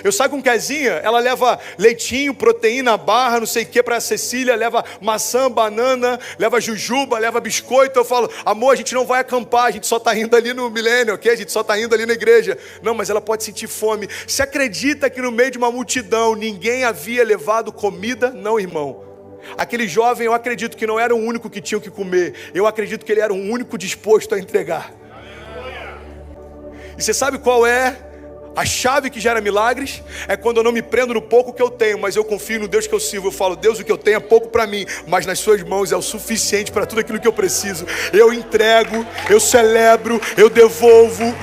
[SPEAKER 1] Eu saio com Kezinha, ela leva leitinho, proteína, barra, não sei o que para a Cecília, leva maçã, banana, leva jujuba, leva biscoito. Eu falo, amor, a gente não vai acampar, a gente só está indo ali no milênio, ok? A gente só está indo ali na igreja. Não, mas ela pode sentir fome. Você acredita que no meio de uma multidão ninguém havia levado comida? Não, irmão. Aquele jovem, eu acredito que não era o único que tinha o que comer. Eu acredito que ele era o único disposto a entregar. E você sabe qual é a chave que gera milagres? É quando eu não me prendo no pouco que eu tenho, mas eu confio no Deus que eu sirvo. Eu falo, Deus, o que eu tenho é pouco para mim, mas nas suas mãos é o suficiente para tudo aquilo que eu preciso. Eu entrego, eu celebro, eu devolvo.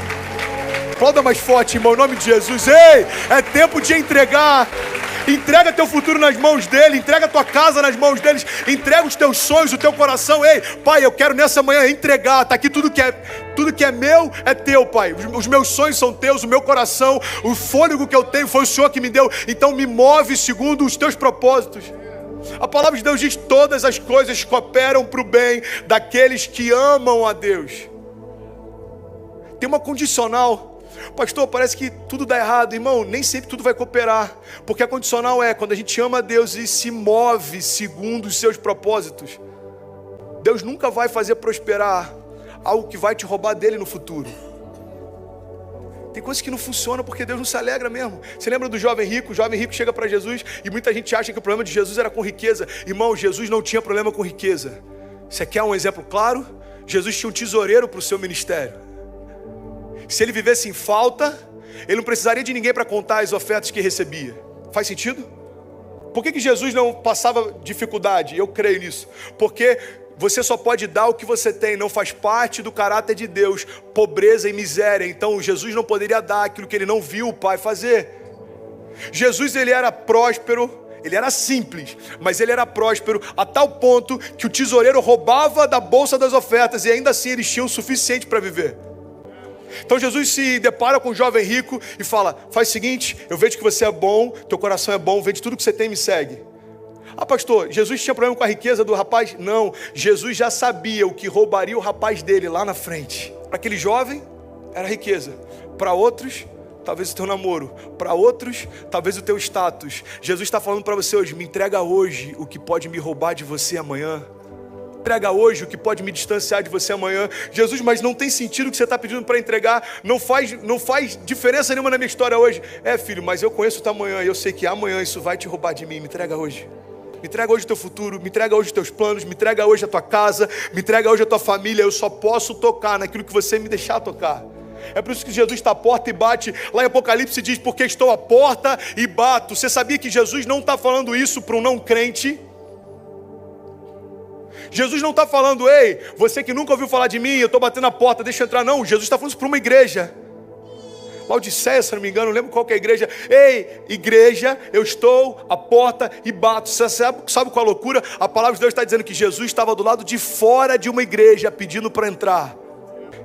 [SPEAKER 1] Aplauda mais forte, irmão, em nome de Jesus. Ei, é tempo de entregar. Entrega teu futuro nas mãos dele, entrega tua casa nas mãos deles, entrega os teus sonhos, o teu coração. Ei, Pai, eu quero nessa manhã entregar. Está aqui tudo que é meu, é teu, Pai. Os meus sonhos são teus, o meu coração, o fôlego que eu tenho foi o Senhor que me deu. Então me move segundo os teus propósitos. A palavra de Deus diz, todas as coisas cooperam para o bem daqueles que amam a Deus. Tem uma condicional. Pastor, parece que tudo dá errado. Irmão, nem sempre tudo vai cooperar. Porque a condicional é quando a gente ama a Deus e se move segundo os seus propósitos. Deus nunca vai fazer prosperar algo que vai te roubar dele no futuro. Tem coisas que não funcionam porque Deus não se alegra mesmo. Você lembra do jovem rico? O jovem rico chega para Jesus e muita gente acha que o problema de Jesus era com riqueza. Irmão, Jesus não tinha problema com riqueza. Você quer um exemplo claro? Jesus tinha um tesoureiro para o seu ministério. Se ele vivesse em falta, ele não precisaria de ninguém para contar as ofertas que recebia. Faz sentido? Por que Jesus não passava dificuldade? Eu creio nisso. Porque você só pode dar o que você tem, não faz parte do caráter de Deus, pobreza e miséria. Então Jesus não poderia dar aquilo que ele não viu o Pai fazer. Jesus, ele era próspero, ele era simples, mas ele era próspero a tal ponto que o tesoureiro roubava da bolsa das ofertas e ainda assim eles tinham o suficiente para viver. Então Jesus se depara com um jovem rico e fala, faz o seguinte, eu vejo que você é bom, teu coração é bom, vende tudo que você tem e me segue. Ah, pastor, Jesus tinha problema com a riqueza do rapaz? Não, Jesus já sabia o que roubaria o rapaz dele lá na frente. Para aquele jovem, era riqueza. Para outros, talvez o teu namoro. Para outros, talvez o teu status. Jesus está falando para você hoje, me entrega hoje o que pode me roubar de você amanhã. Entrega hoje o que pode me distanciar de você amanhã. Jesus, mas não tem sentido o que você está pedindo para entregar. Não faz diferença nenhuma na minha história hoje. É, filho, mas eu conheço o teu amanhã e eu sei que amanhã isso vai te roubar de mim. Me entrega hoje. Me entrega hoje o teu futuro, me entrega hoje os teus planos, me entrega hoje a tua casa, me entrega hoje a tua família. Eu só posso tocar naquilo que você me deixar tocar. É por isso que Jesus está à porta e bate. Lá em Apocalipse diz, porque estou à porta e bato. Você sabia que Jesus não está falando isso para um não crente? Jesus não está falando, ei, você que nunca ouviu falar de mim, eu estou batendo a porta, deixa eu entrar. Não, Jesus está falando isso para uma igreja. Laodiceia, se não me engano, não lembro qual que é a igreja. Ei, igreja, eu estou à porta e bato. Você sabe qual é a loucura? A palavra de Deus está dizendo que Jesus estava do lado de fora de uma igreja pedindo para entrar.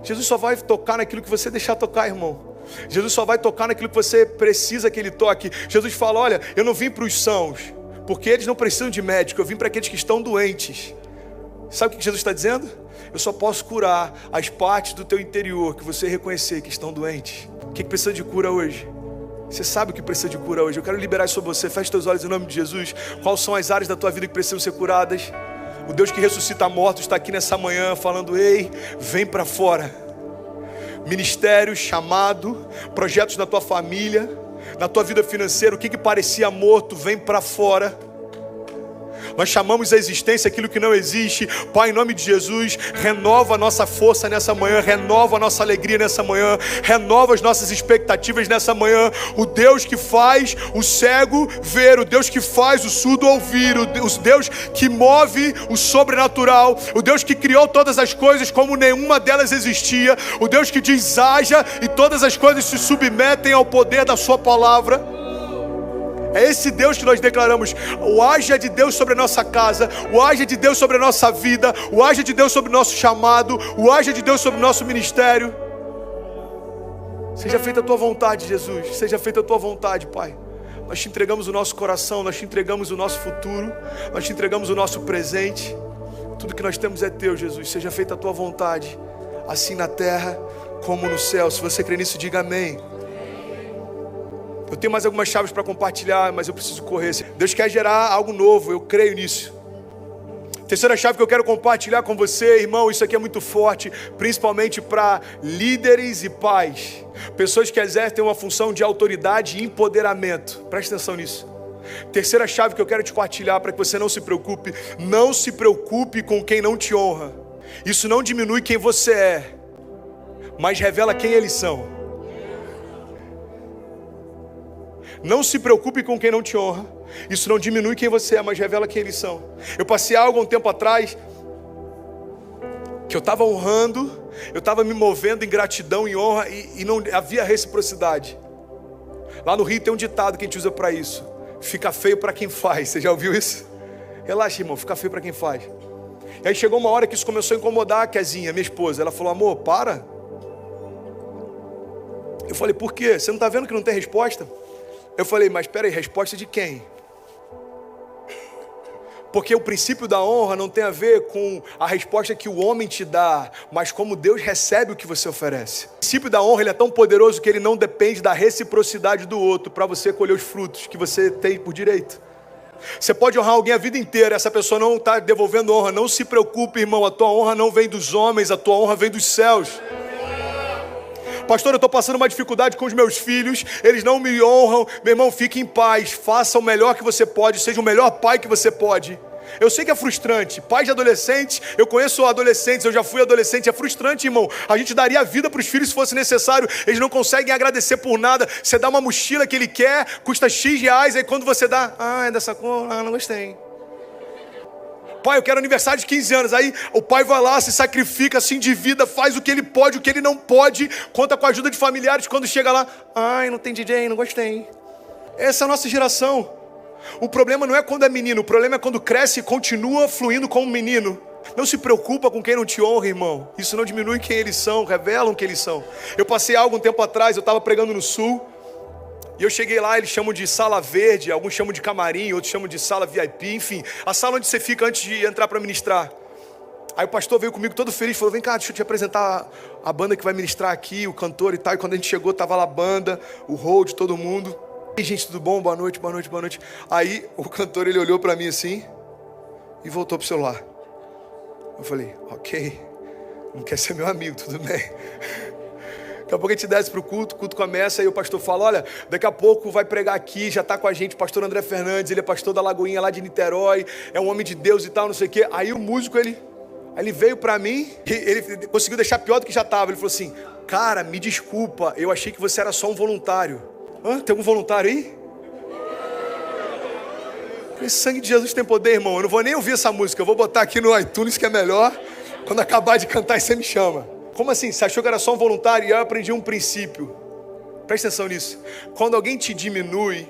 [SPEAKER 1] Jesus só vai tocar naquilo que você deixar tocar, irmão. Jesus só vai tocar naquilo que você precisa que Ele toque. Jesus fala, olha, eu não vim para os sãos, porque eles não precisam de médico, eu vim para aqueles que estão doentes. Sabe o que Jesus está dizendo? Eu só posso curar as partes do teu interior que você reconhecer que estão doentes. O que precisa de cura hoje? Você sabe o que precisa de cura hoje? Eu quero liberar isso sobre você. Feche teus olhos em nome de Jesus. Quais são as áreas da tua vida que precisam ser curadas? O Deus que ressuscita mortos está aqui nessa manhã falando, ei, vem para fora. Ministério, chamado, projetos na tua família, na tua vida financeira, o que parecia morto, vem para fora. Nós chamamos a existência aquilo que não existe. Pai, em nome de Jesus, renova a nossa força nessa manhã, renova a nossa alegria nessa manhã, renova as nossas expectativas nessa manhã. O Deus que faz o cego ver, o Deus que faz o surdo ouvir, o Deus que move o sobrenatural, o Deus que criou todas as coisas como nenhuma delas existia, o Deus que diz haja e todas as coisas se submetem ao poder da sua palavra. É esse Deus que nós declaramos, o haja de Deus sobre a nossa casa, o haja de Deus sobre a nossa vida, o haja de Deus sobre o nosso chamado, o haja de Deus sobre o nosso ministério. Seja feita a tua vontade, Jesus, seja feita a tua vontade, Pai. Nós te entregamos o nosso coração, nós te entregamos o nosso futuro, nós te entregamos o nosso presente. Tudo que nós temos é teu, Jesus, seja feita a tua vontade, assim na terra como no céu. Se você crê nisso, diga amém. Eu tenho mais algumas chaves para compartilhar, mas eu preciso correr. Deus quer gerar algo novo, eu creio nisso. Terceira chave que eu quero compartilhar com você, irmão, isso aqui é muito forte, principalmente para líderes e pais. Pessoas que exercem uma função de autoridade e empoderamento. Preste atenção nisso. Terceira chave que eu quero te compartilhar para que você não se preocupe. Não se preocupe com quem não te honra. Isso não diminui quem você é, mas revela quem eles são. Não se preocupe com quem não te honra. Isso não diminui quem você é, mas revela quem eles são. Eu passei algo há um tempo atrás que eu estava honrando, eu estava me movendo em gratidão e honra e não havia reciprocidade. Lá no Rio tem um ditado que a gente usa para isso: fica feio para quem faz. Você já ouviu isso? Relaxa, irmão, fica feio para quem faz. E aí chegou uma hora que isso começou a incomodar a Kezinha, minha esposa. Ela falou: amor, para. Eu falei: por quê? Você não está vendo que não tem resposta? Eu falei: mas espera aí, resposta de quem? Porque o princípio da honra não tem a ver com a resposta que o homem te dá, mas como Deus recebe o que você oferece. O princípio da honra ele é tão poderoso que ele não depende da reciprocidade do outro para você colher os frutos que você tem por direito. Você pode honrar alguém a vida inteira, essa pessoa não está devolvendo honra. Não se preocupe, irmão, a tua honra não vem dos homens, a tua honra vem dos céus. Pastor, eu estou passando uma dificuldade com os meus filhos, eles não me honram. Meu irmão, fique em paz, faça o melhor que você pode, seja o melhor pai que você pode. Eu sei que é frustrante, pais de adolescentes, eu conheço adolescentes, eu já fui adolescente, é frustrante, irmão. A gente daria a vida para os filhos se fosse necessário, eles não conseguem agradecer por nada. Você dá uma mochila que ele quer, custa X reais, aí quando você dá, é dessa cor, não gostei. Pai, eu quero aniversário de 15 anos. Aí o pai vai lá, se sacrifica, se endivida, faz o que ele pode, o que ele não pode, conta com a ajuda de familiares. Quando chega lá, não tem DJ, não gostei. Essa é a nossa geração. O problema não é quando é menino, o problema é quando cresce e continua fluindo como menino. Não se preocupa com quem não te honra, irmão. Isso não diminui quem eles são, revelam quem eles são. Eu passei algo um tempo atrás, eu estava pregando no Sul. E eu cheguei lá, eles chamam de sala verde, alguns chamam de camarim, outros chamam de sala VIP, enfim, a sala onde você fica antes de entrar para ministrar. Aí o pastor veio comigo todo feliz, falou: vem cá, deixa eu te apresentar a banda que vai ministrar aqui, o cantor e tal. E quando a gente chegou, tava lá a banda, o hold, todo mundo. E aí, gente, tudo bom? Boa noite, boa noite, boa noite. Aí o cantor, ele olhou para mim assim e voltou pro celular. Eu falei: ok, não quer ser meu amigo, tudo bem. Daqui a pouco a gente desce para o culto começa e o pastor fala: olha, daqui a pouco vai pregar aqui, já está com a gente o pastor André Fernandes, ele é pastor da Lagoinha lá de Niterói, é um homem de Deus e tal, não sei o quê. Aí o músico, ele veio para mim, e ele conseguiu deixar pior do que já estava. Ele falou assim: cara, me desculpa, eu achei que você era só um voluntário. Tem algum voluntário aí? Esse sangue de Jesus tem poder, irmão. Eu não vou nem ouvir essa música, eu vou botar aqui no iTunes que é melhor. Quando acabar de cantar, você me chama. Como assim? Você achou que era só um voluntário? E eu aprendi um princípio. Presta atenção nisso. Quando alguém te diminui,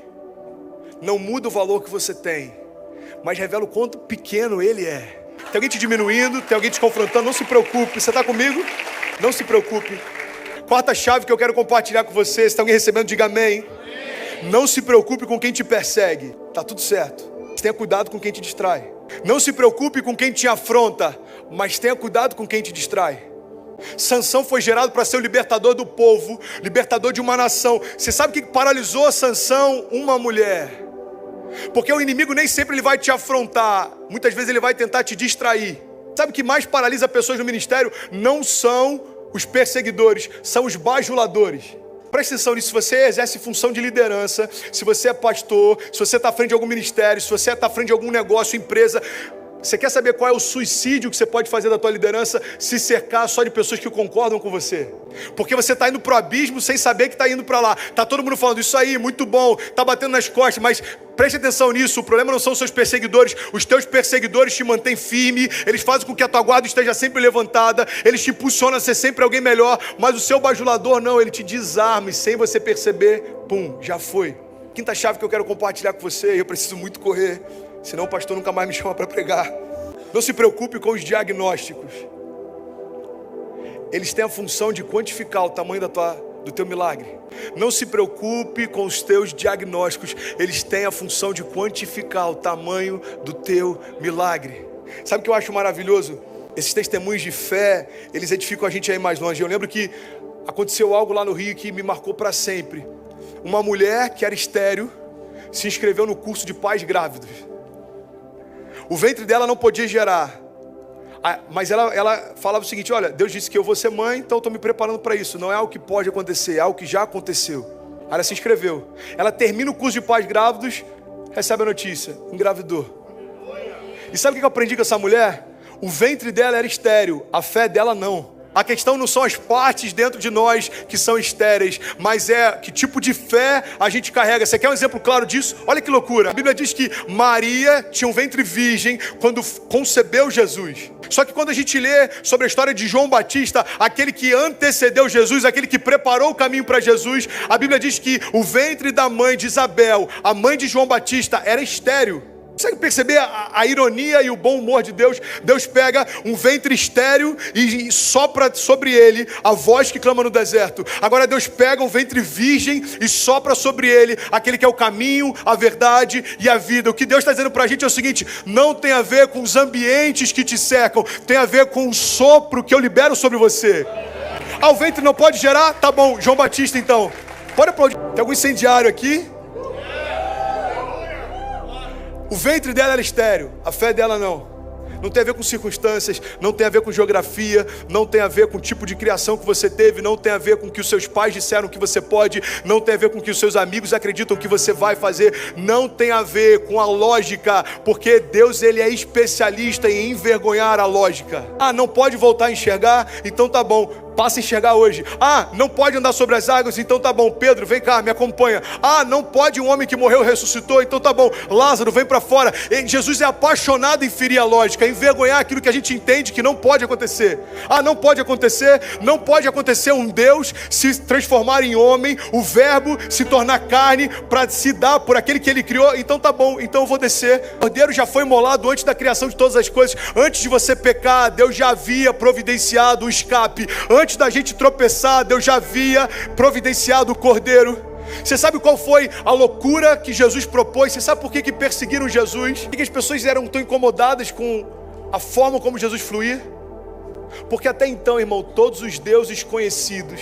[SPEAKER 1] não muda o valor que você tem, mas revela o quanto pequeno ele é. Tem alguém te diminuindo, tem alguém te confrontando, não se preocupe. Você está comigo? Não se preocupe. Quarta chave que eu quero compartilhar com você. Se tem alguém recebendo, diga amém. Não se preocupe com quem te persegue. Tá tudo certo. Tenha cuidado com quem te distrai. Não se preocupe com quem te afronta, mas tenha cuidado com quem te distrai. Sansão foi gerado para ser o libertador do povo, libertador de uma nação. Você sabe o que paralisou Sansão? Uma mulher. Porque o inimigo nem sempre ele vai te afrontar, muitas vezes ele vai tentar te distrair. Sabe o que mais paralisa pessoas no ministério? Não são os perseguidores, são os bajuladores. Presta atenção nisso. Se você exerce função de liderança, se você é pastor, se você está à frente de algum ministério, se você está à frente de algum negócio, empresa, você quer saber qual é o suicídio que você pode fazer da tua liderança? Se cercar só de pessoas que concordam com você. Porque você está indo para o abismo sem saber que está indo para lá. Está todo mundo falando: isso aí, muito bom, está batendo nas costas, mas preste atenção nisso. O problema não são os seus perseguidores. Os teus perseguidores te mantêm firme, eles fazem com que a tua guarda esteja sempre levantada, eles te impulsionam a ser sempre alguém melhor. Mas o seu bajulador não, ele te desarma e sem você perceber, pum, já foi. Quinta chave que eu quero compartilhar com você, eu preciso muito correr, senão o pastor nunca mais me chama para pregar. Não se preocupe com os diagnósticos. Eles têm a função de quantificar o tamanho do teu milagre. Não se preocupe com os teus diagnósticos. Eles têm a função de quantificar o tamanho do teu milagre. Sabe o que eu acho maravilhoso? Esses testemunhos de fé, eles edificam a gente a ir mais longe. Eu lembro que aconteceu algo lá no Rio que me marcou para sempre. uma mulher que era estéril se inscreveu no curso de pais grávidos. O ventre dela não podia gerar, mas ela falava o seguinte: olha, Deus disse que eu vou ser mãe, então eu estou me preparando para isso. Não é algo que pode acontecer, é algo que já aconteceu. Ela se inscreveu. Ela termina o curso de pais grávidos, recebe a notícia: engravidou. E sabe o que eu aprendi com essa mulher? O ventre dela era estéril, a fé dela não. A questão não são as partes dentro de nós que são estéreis, mas é que tipo de fé a gente carrega. Você quer um exemplo claro disso? Olha que loucura. A Bíblia diz que Maria tinha um ventre virgem quando concebeu Jesus. Só que quando a gente lê sobre a história de João Batista, aquele que antecedeu Jesus, aquele que preparou o caminho para Jesus, a Bíblia diz que o ventre da mãe de Isabel, a mãe de João Batista, era estéril. Consegue perceber a ironia e o bom humor de Deus? Deus pega um ventre estéril e sopra sobre ele a voz que clama no deserto. Agora Deus pega um ventre virgem e sopra sobre ele aquele que é o caminho, a verdade e a vida. O que Deus está dizendo para a gente é o seguinte: não tem a ver com os ambientes que te cercam, tem a ver com o sopro que eu libero sobre você. Ah, o ventre não pode gerar? Tá bom, João Batista então. Pode aplaudir. Tem algum incendiário aqui? O ventre dela era estéril, a fé dela não. Não tem a ver com circunstâncias, não tem a ver com geografia, não tem a ver com o tipo de criação que você teve, não tem a ver com o que os seus pais disseram que você pode, não tem a ver com o que os seus amigos acreditam que você vai fazer, não tem a ver com a lógica, porque Deus ele é especialista em envergonhar a lógica. Ah, não pode voltar a enxergar? Então tá bom. Passa a enxergar hoje. Ah, não pode andar sobre as águas? Então tá bom. Pedro, vem cá, me acompanha. Ah, não pode um homem que morreu ressuscitou? Então tá bom. Lázaro, vem para fora. E Jesus é apaixonado em ferir a lógica, envergonhar aquilo que a gente entende que não pode acontecer. Ah, não pode acontecer. Não pode acontecer um Deus se transformar em homem, o verbo se tornar carne para se dar por aquele que ele criou. Então tá bom, então eu vou descer. O cordeiro já foi imolado antes da criação de todas as coisas. Antes de você pecar, Deus já havia providenciado o escape. Antes da gente tropeçar, Deus já havia providenciado o cordeiro. Você sabe qual foi a loucura que Jesus propôs? Você sabe por que perseguiram Jesus? Por que as pessoas eram tão incomodadas com a forma como Jesus fluía? Porque até então, irmão, todos os deuses conhecidos,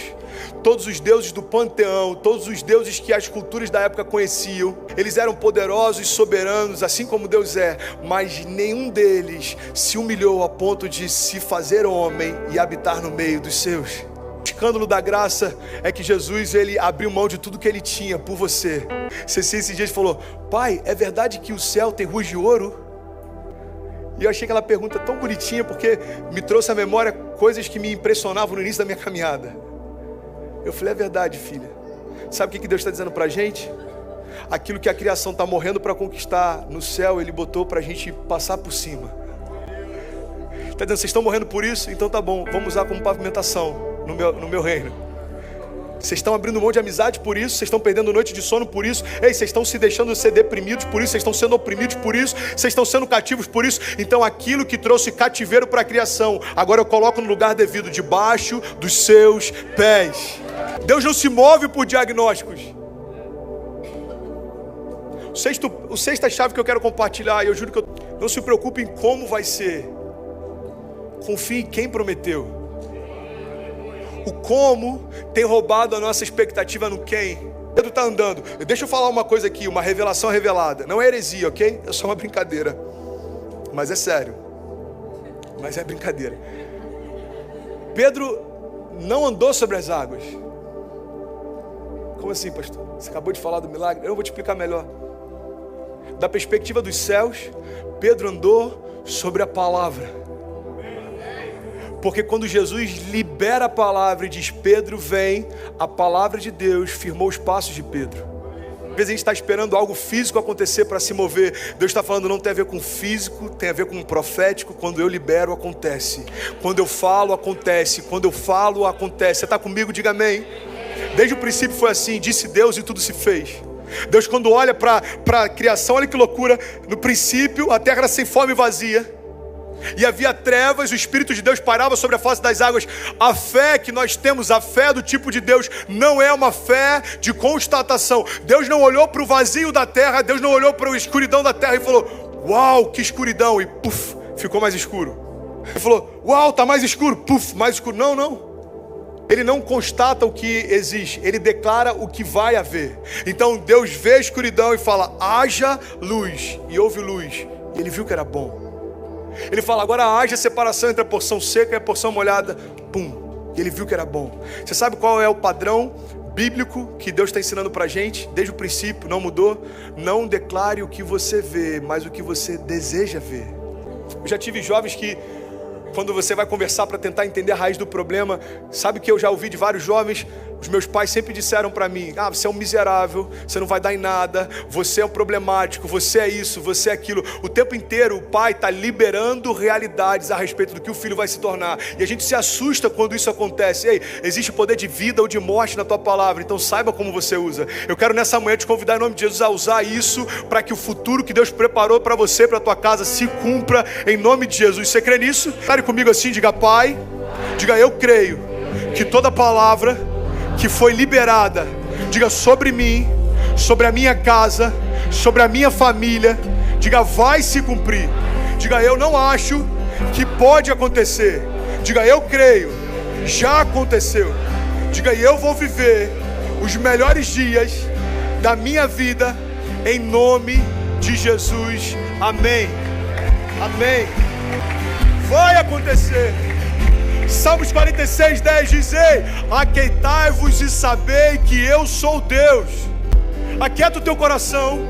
[SPEAKER 1] todos os deuses do panteão, todos os deuses que as culturas da época conheciam, eles eram poderosos, soberanos, assim como Deus é, mas nenhum deles se humilhou a ponto de se fazer homem e habitar no meio dos seus. O escândalo da graça é que Jesus, ele abriu mão de tudo que ele tinha por você. Você esses dias falou: pai, é verdade que o céu tem ruas de ouro? E eu achei aquela pergunta tão bonitinha, porque me trouxe à memória coisas que me impressionavam no início da minha caminhada. Eu falei: é verdade, filha. Sabe o que Deus está dizendo para a gente? Aquilo que a criação está morrendo para conquistar no céu, Ele botou para a gente passar por cima. Está dizendo: vocês estão morrendo por isso? Então tá bom, vamos usar como pavimentação no meu reino. Vocês estão abrindo mão de amizade por isso, vocês estão perdendo noite de sono por isso, ei, vocês estão se deixando ser deprimidos por isso, vocês estão sendo oprimidos por isso, vocês estão sendo cativos por isso. Então aquilo que trouxe cativeiro para a criação, agora eu coloco no lugar devido, debaixo dos seus pés. Deus não se move por diagnósticos. O sexta chave que eu quero compartilhar, e eu juro que não se preocupe em como vai ser, confie em quem prometeu. O como tem roubado a nossa expectativa no quem. Pedro está andando. Deixa eu falar uma coisa aqui, uma revelação revelada. Não é heresia, ok? É só uma brincadeira. Mas é sério. Mas é brincadeira. Pedro não andou sobre as águas. Como assim, pastor? Você acabou de falar do milagre? Eu vou te explicar melhor. Da perspectiva dos céus, Pedro andou sobre a palavra. Porque quando Jesus libera a palavra e diz: Pedro, vem, a palavra de Deus firmou os passos de Pedro. Às vezes a gente está esperando algo físico acontecer para se mover. Deus está falando: não tem a ver com físico, tem a ver com um profético. Quando eu libero, acontece. Quando eu falo, acontece. Quando eu falo, acontece. Você está comigo? Diga amém. Desde o princípio foi assim, disse Deus e tudo se fez. Deus, quando olha para a criação, olha que loucura. No princípio a terra era sem forma e vazia, e havia trevas, o Espírito de Deus pairava sobre a face das águas. A fé que nós temos, a fé do tipo de Deus, não é uma fé de constatação. Deus não olhou para o vazio da terra, Deus não olhou para a escuridão da terra e falou: uau, que escuridão, e puf, ficou mais escuro. Ele falou: uau, está mais escuro, puf, mais escuro. Não. Ele não constata o que existe, ele declara o que vai haver. Então Deus vê a escuridão e fala, haja luz, e houve luz, e ele viu que era bom. Ele fala, agora haja separação entre a porção seca e a porção molhada, pum, e ele viu que era bom. Você sabe qual é o padrão bíblico que Deus está ensinando pra gente, desde o princípio, não mudou? Não declare o que você vê, mas o que você deseja ver. Eu já tive jovens que, quando você vai conversar para tentar entender a raiz do problema, sabe que eu já ouvi de vários jovens, os meus pais sempre disseram para mim, você é um miserável, você não vai dar em nada, você é um problemático, você é isso, você é aquilo. O tempo inteiro o pai está liberando realidades a respeito do que o filho vai se tornar. E a gente se assusta quando isso acontece. Ei, existe poder de vida ou de morte na tua palavra, então saiba como você usa. Eu quero nessa manhã te convidar em nome de Jesus a usar isso para que o futuro que Deus preparou para você, para tua casa, se cumpra em nome de Jesus. Você crê nisso? Pare comigo assim, diga Pai, diga eu creio que toda palavra que foi liberada, diga sobre mim, sobre a minha casa, sobre a minha família, diga vai se cumprir. Diga eu não acho que pode acontecer, diga eu creio, já aconteceu. Diga eu vou viver os melhores dias da minha vida em nome de Jesus, amém, amém. Vai acontecer. Salmos 46, 10 diz, ei, aquietai-vos e sabei que eu sou Deus. Aquieta o teu coração,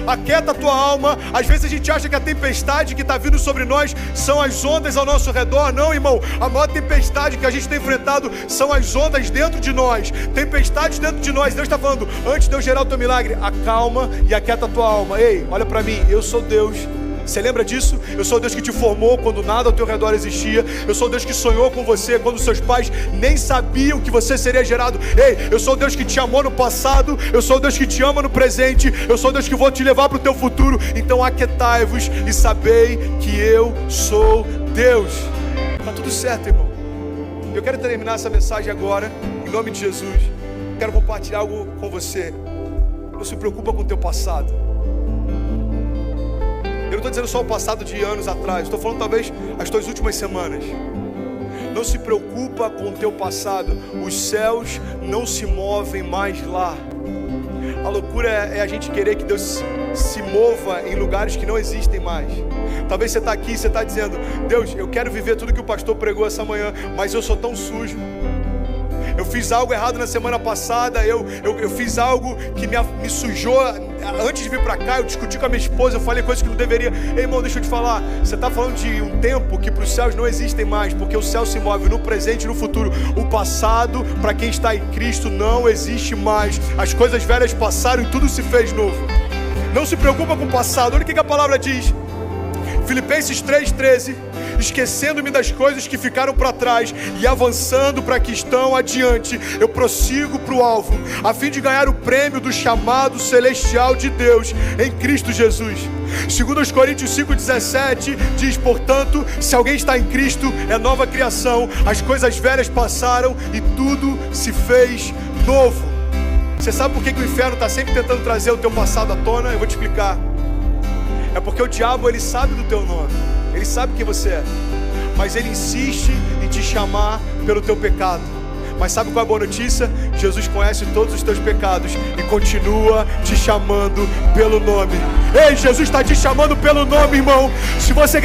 [SPEAKER 1] aquieta a tua alma. Às vezes a gente acha que a tempestade que está vindo sobre nós são as ondas ao nosso redor. Não, irmão, a maior tempestade que a gente tem enfrentado são as ondas dentro de nós. Tempestades dentro de nós. Deus está falando, antes de eu gerar o teu milagre, acalma e aquieta a tua alma. Ei, olha para mim, eu sou Deus. Você lembra disso? Eu sou o Deus que te formou quando nada ao teu redor existia. Eu sou o Deus que sonhou com você quando seus pais nem sabiam que você seria gerado. Ei, eu sou o Deus que te amou no passado. Eu sou o Deus que te ama no presente. Eu sou o Deus que vou te levar para o teu futuro. Então aquietai-vos e sabei que eu sou Deus. Tá tudo certo, irmão. Eu quero terminar essa mensagem agora, em nome de Jesus. Quero compartilhar algo com você. Não se preocupa com o teu passado. Eu não estou dizendo só o passado de anos atrás, estou falando talvez as tuas últimas semanas. Não se preocupa com o teu passado, os céus não se movem mais lá. A loucura é a gente querer que Deus se mova em lugares que não existem mais. Talvez você está aqui e você está dizendo, Deus, eu quero viver tudo que o pastor pregou essa manhã, mas eu sou tão sujo. Eu fiz algo errado na semana passada, eu fiz algo que me sujou. Antes de vir para cá, eu discuti com a minha esposa, eu falei coisas que não deveria. Ei, irmão, deixa eu te falar, você está falando de um tempo que para os céus não existem mais, porque o céu se move no presente e no futuro. O passado, para quem está em Cristo, não existe mais. As coisas velhas passaram e tudo se fez novo. Não se preocupa com o passado. Olha o que a palavra diz. Filipenses 3,13, esquecendo-me das coisas que ficaram para trás e avançando para que estão adiante, eu prossigo para o alvo, a fim de ganhar o prêmio do chamado celestial de Deus em Cristo Jesus. 2 Coríntios 5,17 diz, portanto, se alguém está em Cristo, é nova criação, as coisas velhas passaram e tudo se fez novo. Você sabe por que o inferno está sempre tentando trazer o teu passado à tona? Eu vou te explicar. É porque o diabo, ele sabe do teu nome, ele sabe quem você é, mas ele insiste em te chamar pelo teu pecado. Mas sabe qual é a boa notícia? Jesus conhece todos os teus pecados e continua te chamando pelo nome. Ei, Jesus está te chamando pelo nome, irmão. Se você